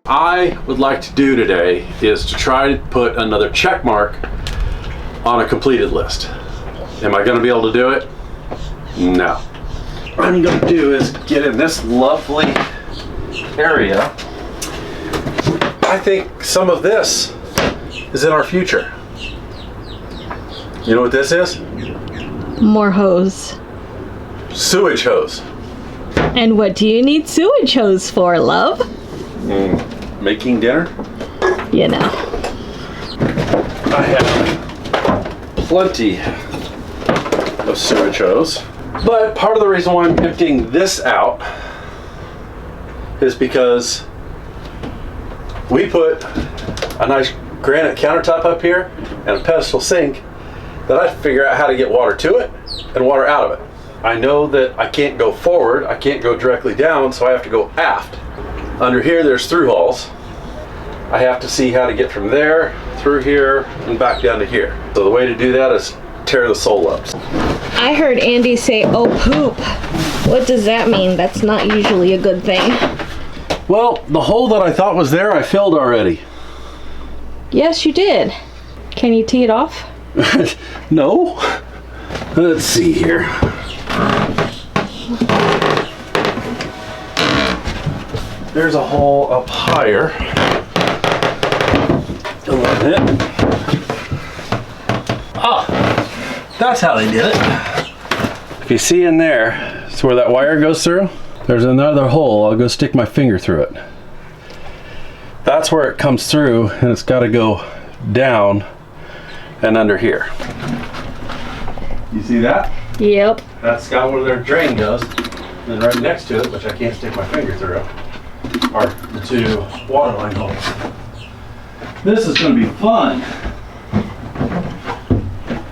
I would like to do today is to try to put another check mark on a completed list. Am I going to be able to do it? No. What I'm going to do is get in this lovely area. I think some of this is in our future. You know what this is? More hose. Sewage hose. And what do you need sewage hose for, love? Making dinner? You know. I have plenty of sewage hose. But part of the reason why I'm emptying this out is because we put a nice granite countertop up here and a pedestal sink that I figure out how to get water to it and water out of it. I know that I can't go forward, I can't go directly down, so I have to go aft. Under here there's through hauls. I have to see how to get from there, through here, and back down to here. So the way to do that is tear the sole up. I heard Andy say, oh poop. What does that mean? That's not usually a good thing. Well, the hole that I thought was there, I filled already. Yes, you did. Can you tee it off? No. Let's see here. There's a hole up higher. A little bit. Ah, that's how they did it. If you see in there, it's where that wire goes through. There's another hole. I'll go stick my finger through it. That's where it comes through, and it's got to go down and under here. You see that? Yep. That's got where their drain goes. And then right next to it, which I can't stick my finger through, are the two water line holes. This is going to be fun.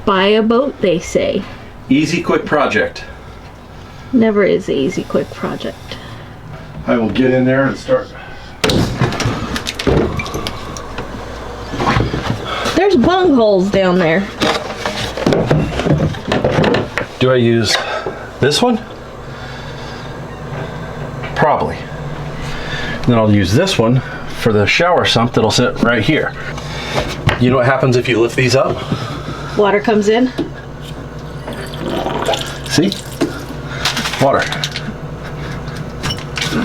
Buy a boat, they say. Easy, quick project. Never is an easy, quick project. I will get in there and start. There's bung holes down there. Do I use this one? Probably. And then I'll use this one for the shower sump that'll sit right here. You know what happens if you lift these up? Water comes in. See? Water.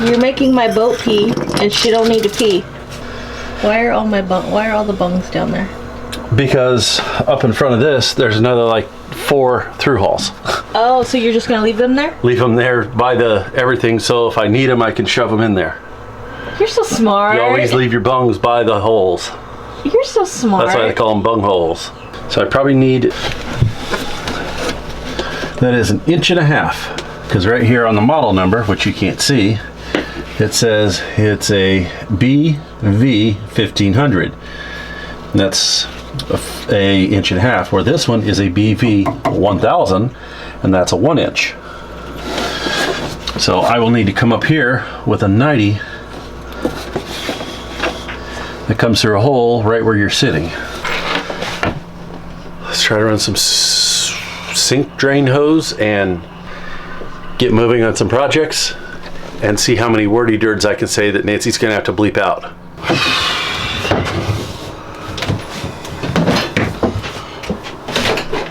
You're making my boat pee, and she don't need to pee. Why are all the bungs down there? Because up in front of this, there's another like 4 through hauls. Oh, so you're just gonna leave them there? Leave them there by the everything, so if I need them, I can shove them in there. You're so smart. You always leave your bungs by the holes. You're so smart. That's why they call them bung holes. So I probably need, that is 1.5 inches, because right here on the model number, which you can't see, it says it's a BV 1500. That's a 1.5 inches, where this one is a BV 1000, and that's a 1 inch. So I will need to come up here with a 90 that comes through a hole right where you're sitting. Let's try to run some sink drain hose and get moving on some projects and see how many wordy dirds I can say that Nancy's gonna have to bleep out.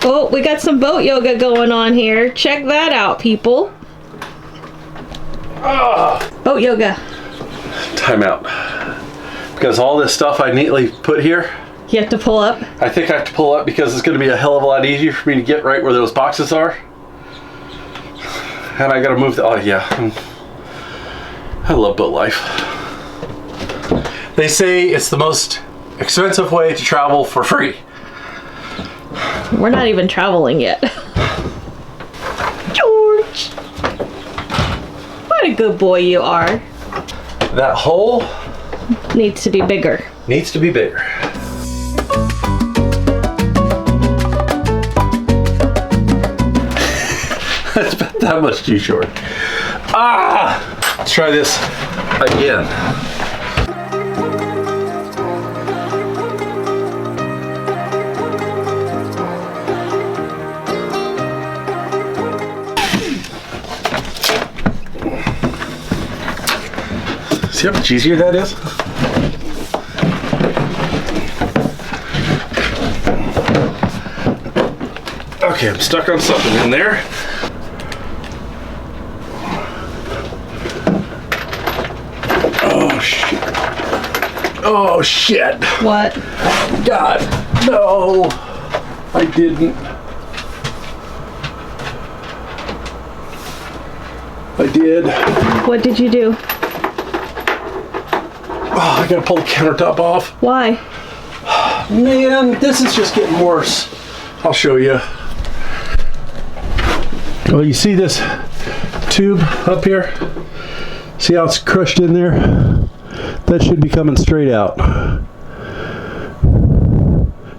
Oh, we got some boat yoga going on here. Check that out, people. Boat yoga. Time out. Because all this stuff I neatly put here, You have to pull up? I think I have to pull up because it's going to be a hell of a lot easier for me to get right where those boxes are. And I got to move the, oh yeah. I love boat life. They say it's the most expensive way to travel for free. We're not even traveling yet. George! What a good boy you are. That hole Needs to be bigger. needs to be bigger. That's about that much too short. Ah! Let's try this again. See how much easier that is? Okay, I'm stuck on something in there. Oh shit. Oh shit. What? God, no. I didn't. I did. What did you do? Oh, I gotta pull the countertop off. Why? Man, this is just getting worse. I'll show you. Well, you see this tube up here? See how it's crushed in there? That should be coming straight out.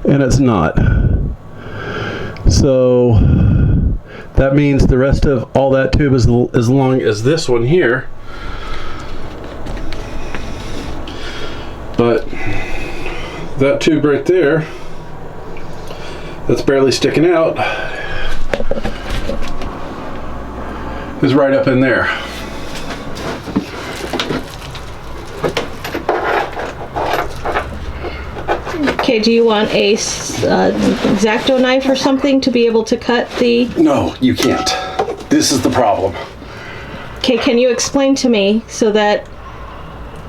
And it's not. So that means the rest of all that tube is as long as this one here. But that tube right there, that's barely sticking out, is right up in there. Okay, do you want a X-Acto knife or something to be able to cut the... No, you can't. This is the problem. Okay, can you explain to me so that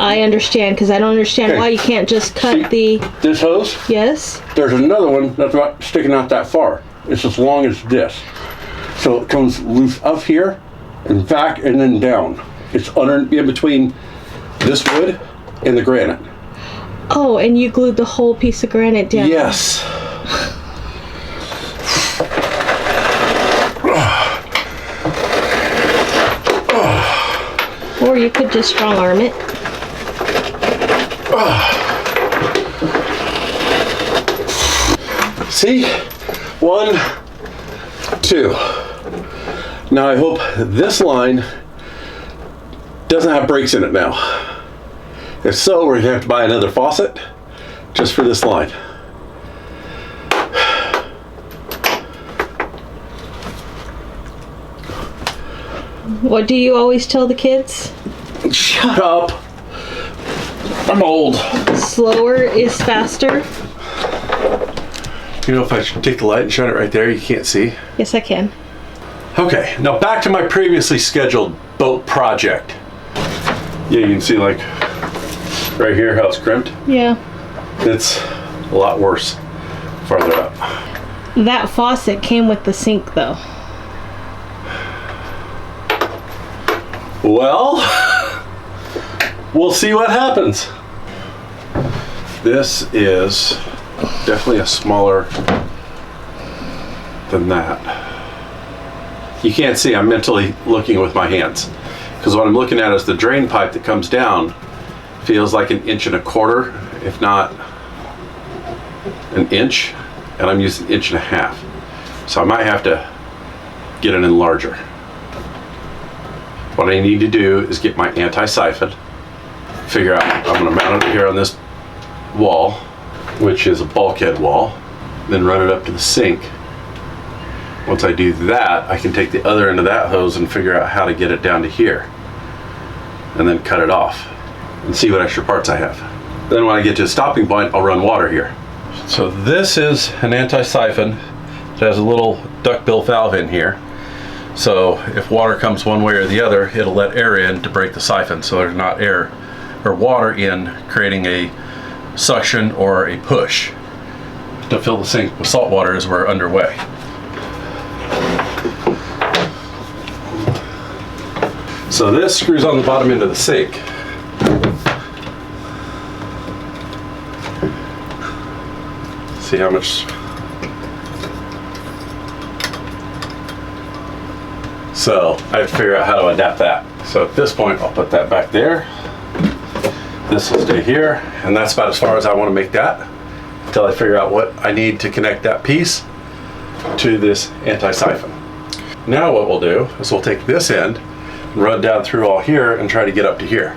I understand? Because I don't understand why you can't just cut See, this hose? Yes? There's another one that's not sticking out that far. It's as long as this. So it comes loose up here and back and then down. It's in between this wood and the granite. Oh, and you glued the whole piece of granite down. Yes. Or you could just strong arm it. See? 1, 2. Now I hope this line doesn't have breaks in it now. If so, we're gonna have to buy another faucet just for this line. What do you always tell the kids? Shut up. I'm old. Slower is faster. You know, if I take the light and shine it right there, you can't see. Yes, I can. Okay, now back to my previously scheduled boat project. Yeah, you can see like right here how it's crimped. Yeah. It's a lot worse farther up. That faucet came with the sink though. Well, we'll see what happens. This is definitely a smaller than that. You can't see, I'm mentally looking with my hands. Because what I'm looking at is the drain pipe that comes down feels like 1.25 inches, if not an inch, and I'm using 1.5 inches. So I might have to get it in larger. What I need to do is get my anti-siphon, figure out, I'm gonna mount it here on this wall, which is a bulkhead wall, then run it up to the sink. Once I do that, I can take the other end of that hose and figure out how to get it down to here, and then cut it off and see what extra parts I have. Then when I get to a stopping point, I'll run water here. So this is an anti-siphon. It has a little duckbill valve in here. So if water comes one way or the other, it'll let air in to break the siphon so there's not air or water in, creating a suction or a push to fill the sink with salt water as we're underway. So this screws on the bottom end of the sink. See how much. So I have to figure out how to adapt that. So at this point, I'll put that back there. This will stay here, and that's about as far as I want to make that until I figure out what I need to connect that piece to this anti-siphon. Now what we'll do is we'll take this end and run down through all here and try to get up to here.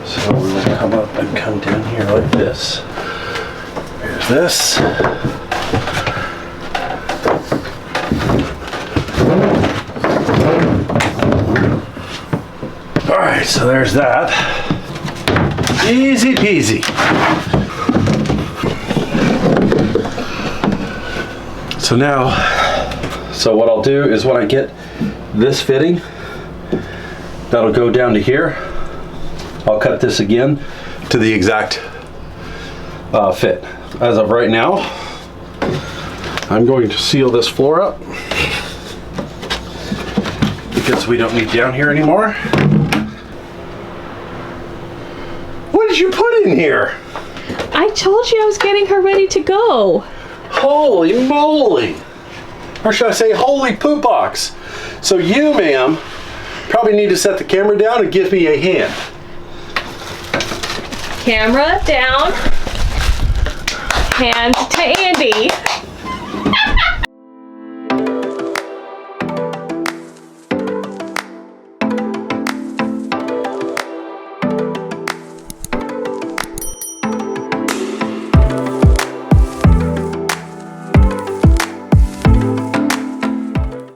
So we're going to come up and come down here like this. Here's this. All right, so there's that. Easy peasy. So now So what I'll do is when I get this fitting, that'll go down to here. I'll cut this again to the exact fit. As of right now, I'm going to seal this floor up because we don't need down here anymore. What did you put in here? I told you I was getting her ready to go. Holy moly. Or should I say holy poop box. So you, ma'am, probably need to set the camera down and give me a hand. Camera down. Hand to Andy.